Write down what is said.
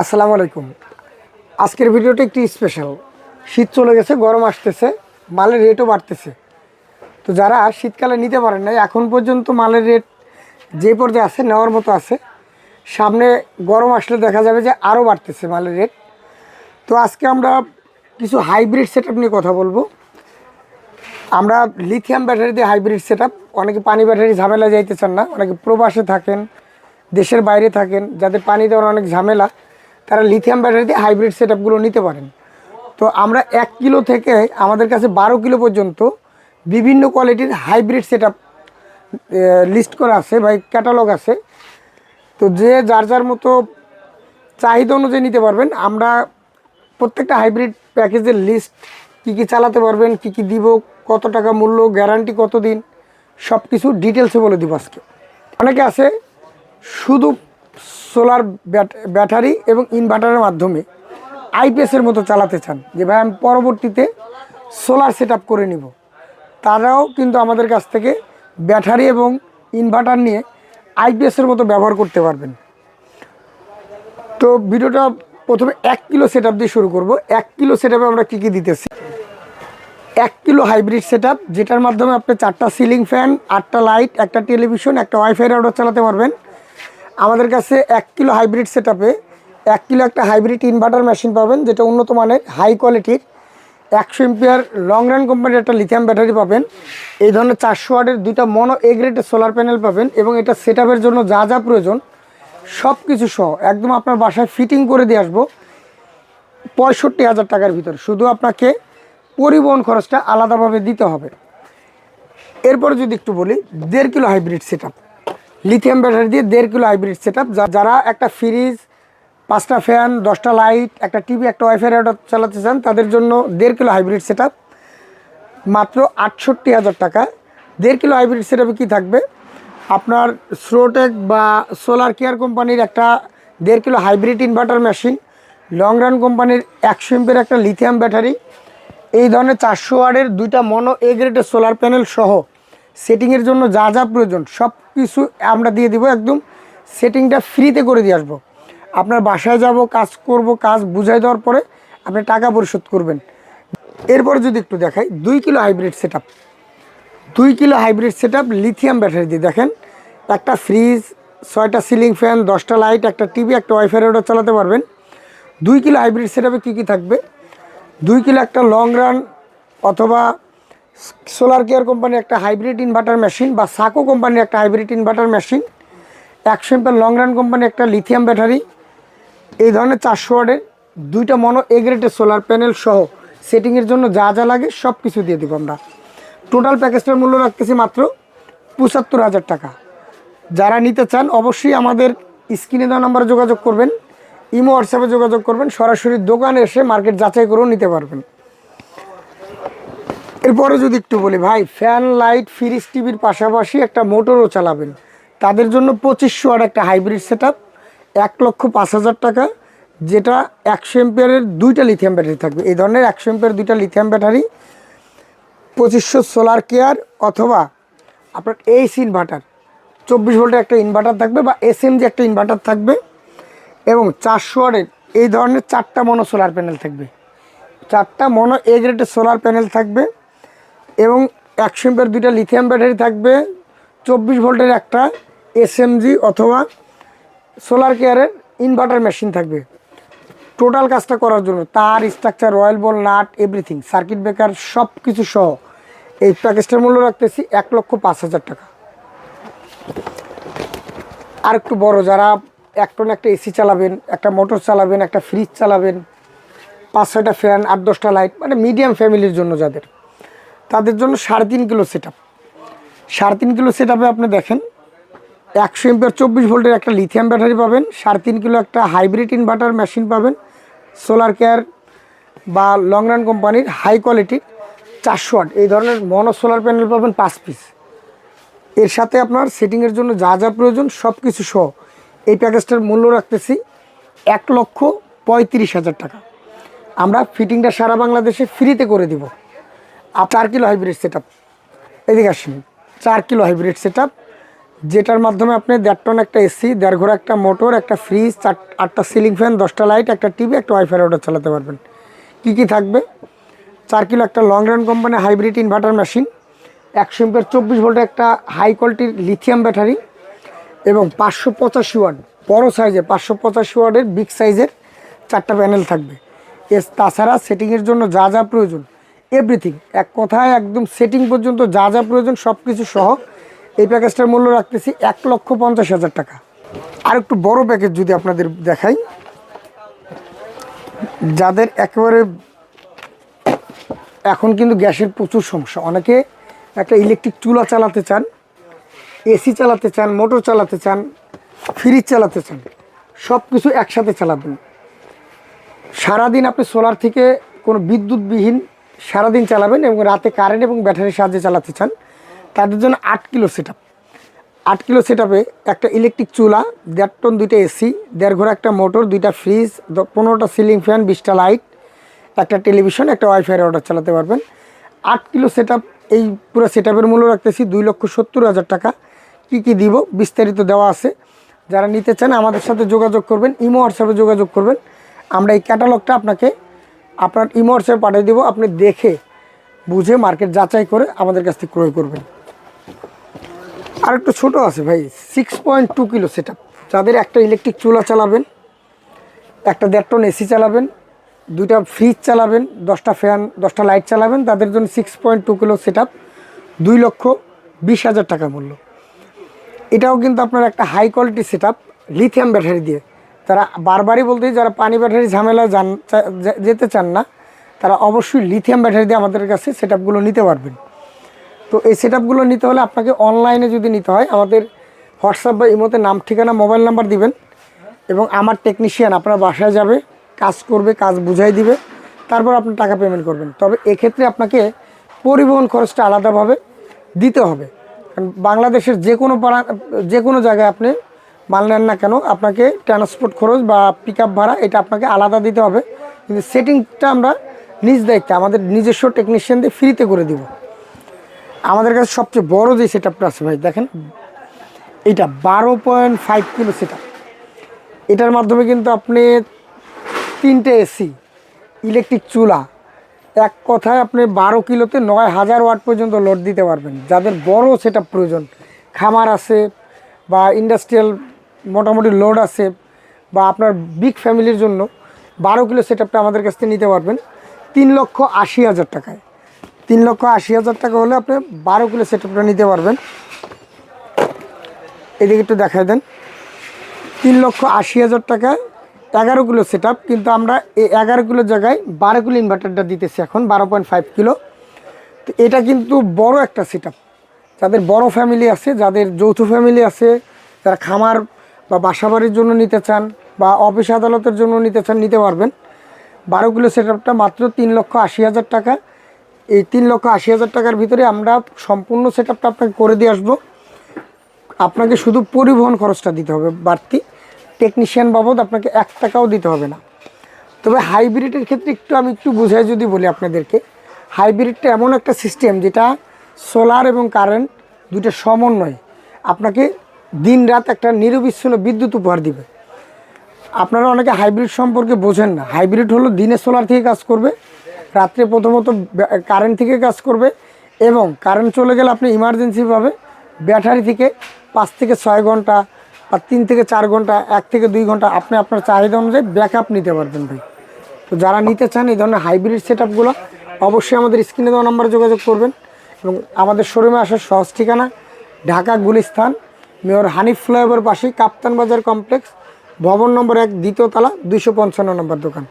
আসসালামু আলাইকুম। আজকের ভিডিওটা একটু স্পেশাল। শীত চলে গেছে, গরম আসতেছে, মালের রেটও বাড়তেছে। তো যারা শীতকালে নিতে পারেন না, এখন পর্যন্ত মালের রেট যে পর্যায়ে আছে নেওয়ার মতো আছে, সামনে গরম আসলে দেখা যাবে যে আরও বাড়তেছে মালের রেট। তো আজকে আমরা কিছু হাইব্রিড সেটআপ নিয়ে কথা বলবো। আমরা লিথিয়াম ব্যাটারি দিয়ে হাইব্রিড সেটআপ, অনেকে পানি ব্যাটারি ঝামেলা যাইতে চান না, অনেকে প্রবাসে থাকেন, দেশের বাইরে থাকেন, যাদের পানি দেওয়ার অনেক ঝামেলা, তারা লিথিয়াম ব্যাটারি দিয়ে হাইব্রিড সেটআপগুলো নিতে পারেন। তো আমরা 1 কিলো থেকে আমাদের কাছে 12 কিলো পর্যন্ত বিভিন্ন কোয়ালিটির হাইব্রিড সেটআপ লিস্ট করা আছে বা ক্যাটালগ আছে। তো যে যার যার মতো চাহিদা অনুযায়ী নিতে পারবেন। আমরা প্রত্যেকটা হাইব্রিড প্যাকেজের লিস্ট, কী কী চালাতে পারবেন, কী কী দিব, কত টাকা মূল্য, গ্যারান্টি কতদিন, সব কিছু ডিটেলসে বলে দিব আজকে। অনেকে আছে শুধু সোলার ব্যাটারি এবং ইনভার্টারের মাধ্যমে আইপিএসের মতো চালাতে চান, যে ভাই আমি পরবর্তীতে সোলার সেটআপ করে নিব। তারাও কিন্তু আমাদের কাছ থেকে ব্যাটারি এবং ইনভার্টার নিয়ে আইপিএসের মতো ব্যবহার করতে পারবেন। তো ভিডিওটা প্রথমে 1 কিলো সেটআপ দিয়ে শুরু করব। 1 কিলো সেটআপে আমরা কী কী দিতেছি। 1 কিলো হাইব্রিড সেটআপ, যেটার মাধ্যমে আপনি 4টা সিলিং ফ্যান, 8টা লাইট, একটা টেলিভিশন, একটা ওয়াইফাই রাউটার চালাতে পারবেন। আমাদের কাছে 1 কিলো হাইব্রিড সেটআপে 1 কিলো একটা হাইব্রিড ইনভার্টার মেশিন পাবেন, যেটা উন্নত মানের হাই কোয়ালিটির 100 এম্পিয়ার লং রান কোম্পানির একটা লিথিয়াম ব্যাটারি পাবেন। এই ধরনের 400 ওয়াটের 2টা মনো এ গ্রেডের সোলার প্যানেল পাবেন, এবং এটা সেটআপের জন্য যা যা প্রয়োজন সব কিছু সহ একদম আপনার বাসায় ফিটিং করে দিয়ে আসবো 65,000 টাকার ভিতর। শুধু আপনাকে পরিবহন খরচটা আলাদাভাবে দিতে হবে। এরপরে যদি একটু বলি, 1.5 kilo hybrid setup, lithium battery দিয়ে 1.5 কিলো হাইব্রিড সেটআপ। যারা একটা ফ্রিজ, 5টা ফ্যান, 10টা লাইট, একটা টিভি, একটা ওয়াইফাই রাউটার চালাতে চান, তাদের জন্য 1.5 কিলো হাইব্রিড সেটআপ মাত্র 68,000 টাকা। 1.5 কিলো হাইব্রিড সেটআপে কী থাকবে, আপনার স্রোটেক বা সোলার কেয়ার কোম্পানির একটা 1.5 kilo hybrid inverter machine, long run কোম্পানির 100 এমপির একটা লিথিয়াম ব্যাটারি, এই ধরনের 400 ওয়াটের 2টা মনো এ গ্রেডের সোলার প্যানেল সহ সেটিংয়ের জন্য যা যা প্রয়োজন সব কিছু আমরা দিয়ে দিব। একদম সেটিংটা ফ্রিতে করে দিয়ে আসবো। আপনার বাসায় যাব, কাজ করব, কাজ বুঝাই দেওয়ার পরে আপনি টাকা পরিশোধ করবেন। এরপরে যদি একটু দেখাই, 2 kilo hybrid setup, 2 kilo hybrid setup lithium battery দিয়ে, দেখেন একটা ফ্রিজ, 6টা সিলিং ফ্যান, 10টা লাইট, একটা টিভি, একটা ওয়াইফাই রাউটার চালাতে পারবেন। 2 কিলো হাইব্রিড সেটআপে কী কী থাকবে, 2 কিলো একটা লং রান অথবা সোলার কেয়ার কোম্পানির একটা হাইব্রিড ইনভার্টার মেশিন বা সাকো কোম্পানির একটা hybrid inverter machine, 100 ampere long run কোম্পানির একটা লিথিয়াম ব্যাটারি, এই ধরনের 400 ওয়াটের 2টা মনো এ গ্রেডের সোলার প্যানেল সহ সেটিংয়ের জন্য যা যা লাগে সব কিছু দিয়ে দেবো আমরা। টোটাল প্যাকেজটার মূল্য রাখতেছি মাত্র 75,000 টাকা। যারা নিতে চান অবশ্যই আমাদের স্ক্রিনে দেওয়া নাম্বারে যোগাযোগ করবেন, ইমো হোয়াটসঅ্যাপে যোগাযোগ করবেন, সরাসরি দোকানে এসে মার্কেট যাচাই করেও নিতে পারবেন। এরপরে যদি একটু বলি, ভাই ফ্যান, লাইট, ফ্রিজ, টিভির পাশাপাশি একটা মোটরও চালাবেন, তাদের জন্য 2500 ওয়াট একটা হাইব্রিড সেটআপ 1,05,000 টাকা, যেটা 100 এম্পিয়ারের 2টা লিথিয়াম ব্যাটারি থাকবে। এই ধরনের 100 এম্পিয়ার 2টা লিথিয়াম ব্যাটারি, 2500 সোলার কেয়ার অথবা আপনার এসি ইনভার্টার, 24 ভোল্টের একটা ইনভার্টার থাকবে বা এসএমজি একটা ইনভার্টার থাকবে, এবং 400 ওয়াটের এই ধরনের 4টা মনো সোলার প্যানেল থাকবে, 4টা মনো এ গ্রেডের সোলার প্যানেল থাকবে, এবং 100 এম্পিয়ার 2টা লিথিয়াম ব্যাটারি থাকবে, 24 ভোল্টের একটা এসএমজি অথবা সোলার কেয়ারের ইনভার্টার মেশিন থাকবে। টোটাল কাজটা করার জন্য তার, স্ট্রাকচার, রয়্যাল বল, নাট, এভরিথিং, সার্কিট ব্রেকার সব কিছু সহ এই প্যাকেজটার মূল্য রাখতেছি 1,05,000 টাকা। আর একটু বড়, যারা 1 টন একটা এসি চালাবেন, একটা মোটর চালাবেন, একটা ফ্রিজ চালাবেন, 5-6টা ফ্যান, 8-10টা লাইট, মানে মিডিয়াম ফ্যামিলির জন্য যাদের, তাদের জন্য 3.5 কিলো সেটআপ। 3.5 কিলো সেটআপে আপনি দেখেন 100 এম্পিয়ার 24 ভোল্টের একটা লিথিয়াম ব্যাটারি পাবেন, 3.5 কিলো একটা হাইব্রিড ইনভার্টার মেশিন পাবেন, সোলার কেয়ার বা লং রান কোম্পানির হাই কোয়ালিটির 400 ওয়াট এই ধরনের মনো সোলার প্যানেল পাবেন 5 পিস। এর সাথে আপনার সেটিংয়ের জন্য যা যা প্রয়োজন সব কিছু সহ এই প্যাকেজটার মূল্য রাখতেছি 1,35,000 টাকা। আমরা ফিটিংটা সারা বাংলাদেশে ফ্রিতে করে দিব। 4 কিলো হাইব্রিড সেটআপ, এদিকে আসেন, 4 কিলো হাইব্রিড সেটআপ যেটার মাধ্যমে আপনি 1.5 টন একটা এসি, 1.5 ঘোড়া একটা মোটর, একটা ফ্রিজ, 8টা সিলিং ফ্যান, 10টা লাইট, একটা টিভি, একটা ওয়াইফাই রাউটার চালাতে পারবেন। কি কি থাকবে? 4 কিলো একটা long run company hybrid inverter machine, 100 ampere 24 ভোল্টের একটা হাই কোয়ালিটির লিথিয়াম ব্যাটারি এবং 585 ওয়াট বড় সাইজের 585 ওয়াটের বিগ সাইজের 4টা প্যানেল থাকবে। তাছাড়া সেটিংয়ের জন্য যা যা প্রয়োজন এভরিথিং, এক কথায় একদম সেটিং পর্যন্ত যা যা প্রয়োজন সব কিছু সহ এই প্যাকেজটার মূল্য রাখতেছি 1,50,000 টাকা। আর একটু বড় প্যাকেজ যদি আপনাদের দেখাই, যাদের একেবারে এখন কিন্তু গ্যাসের প্রচুর সমস্যা, অনেকে একটা ইলেকট্রিক চুলা চালাতে চান, এসি চালাতে চান, মোটর চালাতে চান, ফ্রিজ চালাতে চান, সব কিছু একসাথে চালাবেন। সারাদিন আপনি সোলার থেকে কোনো বিদ্যুৎবিহীন সারাদিন চালাবেন এবং রাতে কারেন্ট এবং ব্যাটারির সাহায্যে চালাতে চান, তাদের জন্য 8 kilo set up. 8 kilo set আপে একটা ইলেকট্রিক চুলা, 1.5 টন 2টা এসি, 1.5 ঘোড়া একটা মোটর, 2টা ফ্রিজ, 15টা সিলিং ফ্যান, 20টা লাইট, একটা টেলিভিশন, একটা ওয়াইফাই রাউটার চালাতে পারবেন। 8 কিলো সেট আপ, এই পুরো সেট আপের মূল্য রাখতেছি 2,70,000 টাকা। কী কী দিব বিস্তারিত দেওয়া আছে, যারা নিতে চান আমাদের সাথে যোগাযোগ করবেন, ইমো হোয়াটসঅ্যাপে যোগাযোগ করবেন। আমরা এই ক্যাটালগটা আপনাকে আপনার ইমো হোয়াটসঅ্যাপে পাঠিয়ে দেবো, আপনি দেখে বুঝে মার্কেট যাচাই করে আমাদের কাছ থেকে ক্রয় করবেন। আর একটু ছোটো আছে ভাই, 6.2 কিলো সেট আপ, যাদের একটা ইলেকট্রিক চুলা চালাবেন, একটা 1.5 টন এসি চালাবেন, 2টা ফ্রিজ চালাবেন, 10টা ফ্যান, 10টা লাইট চালাবেন, তাদের জন্য 6.2 কিলো সেট আপ, 2,20,000 টাকা মূল্য। এটাও কিন্তু আপনার একটা high quality set up lithium battery দিয়ে। তারা বারবারই বলতেই, যারা পানি ব্যাটারি ঝামেলা যেতে চান না, তারা অবশ্যই লিথিয়াম ব্যাটারি দিয়ে আমাদের কাছে সেট আপগুলো নিতে পারবেন। তো এই সেট আপগুলো নিতে হলে আপনাকে অনলাইনে যদি নিতে হয়, আমাদের হোয়াটসঅ্যাপ বা ইমোতে নাম, ঠিকানা, মোবাইল নাম্বার দিবেন এবং আমার টেকনিশিয়ান আপনার বাসায় যাবে, কাজ করবে, কাজ বুঝাই দিবে, তারপর আপনি টাকা পেমেন্ট করবেন। তবে এক্ষেত্রে আপনাকে পরিবহন খরচটা আলাদাভাবে দিতে হবে, কারণ বাংলাদেশের যে কোনো জায়গায় আপনি মাল নেন না কেন, আপনাকে ট্রান্সপোর্ট খরচ বা পিক আপ ভাড়া এটা আপনাকে আলাদা দিতে হবে। কিন্তু সেটিংটা আমরা নিজ দায়িত্বে আমাদের নিজস্ব টেকনিশিয়ান দিয়ে ফ্রিতে করে দিব। আমাদের কাছে সবচেয়ে বড় যে সেট আপটা আছে ভাই, দেখেন এইটা 12.5 কিলো সেট আপ। এটার মাধ্যমে কিন্তু আপনি 3টে এসি, ইলেকট্রিক চুলা, এক কথায় আপনি 12 কিলোতে 9,000 ওয়াট পর্যন্ত লোড দিতে পারবেন। যাদের বড় সেট আপ প্রয়োজন, খামার আছে বা ইন্ডাস্ট্রিয়াল মোটামুটি লোড আছে, বা আপনার বিগ ফ্যামিলির জন্য 12 কিলো সেট আপটা আমাদের কাছ থেকে নিতে পারবেন 3,80,000 টাকায়। 3,80,000 টাকা হলে আপনি 12 কিলো সেট আপটা নিতে পারবেন। এদিকে একটু দেখাই দেন, 3,80,000 টাকায় 11 কিলো সেট আপ। কিন্তু আমরা এই 11 কিলোর জায়গায় 12 কিলো ইনভার্টারটা দিতেছি এখন 12.5 কিলো। তো এটা কিন্তু বড় একটা সেট আপ, যাদের বড় ফ্যামিলি আছে, যাদের যৌথ ফ্যামিলি আছে, যারা খামার বা বাসাবাড়ির জন্য নিতে চান বা অফিস আদালতের জন্য নিতে চান, নিতে পারবেন। 12 কিলো সেট আপটা মাত্র 3,80,000 টাকা। এই 3,80,000 টাকার ভিতরে আমরা সম্পূর্ণ সেট আপটা আপনাকে করে দিয়ে আসবো। আপনাকে শুধু পরিবহন খরচটা দিতে হবে বাড়তি, টেকনিশিয়ান বাবদ আপনাকে 1 টাকাও দিতে হবে না। তবে হাইব্রিডের ক্ষেত্রে আমি একটু বুঝাই যদি বলি আপনাদেরকে, হাইব্রিডটা এমন একটা সিস্টেম যেটা সোলার এবং কারেন্ট দুইটা সমন্বয় আপনাকে দিন রাত একটা নিরবিচ্ছিন্ন বিদ্যুৎ উপহার দিবে। আপনারা অনেকে হাইব্রিড সম্পর্কে বোঝেন না। হাইব্রিড হলো দিনে সোলার থেকে কাজ করবে, রাত্রে প্রথমত কারেন্ট থেকে কাজ করবে, এবং কারেন্ট চলে গেলে আপনি ইমার্জেন্সিভাবে ব্যাটারি থেকে 5 থেকে 6 ঘন্টা বা 3 থেকে 4 ঘন্টা, 1 থেকে 2 ঘন্টা আপনি আপনার চাহিদা অনুযায়ী ব্যাকআপ নিতে পারবেন ভাই। তো যারা নিতে চান এই ধরনের হাইব্রিড সেট আপগুলো, অবশ্যই আমাদের স্ক্রিনে দেওয়া নাম্বারে যোগাযোগ করবেন। এবং আমাদের শোরুমে আসার সহজ ঠিকানা ঢাকা গুলিস্তান, মেয়র হানিফ ফ্লাইওভার পাশে কাপ্তান বাজার কমপ্লেক্স, ভবন নম্বর 1, দ্বিতীয় তলা, 255 নম্বর দোকান।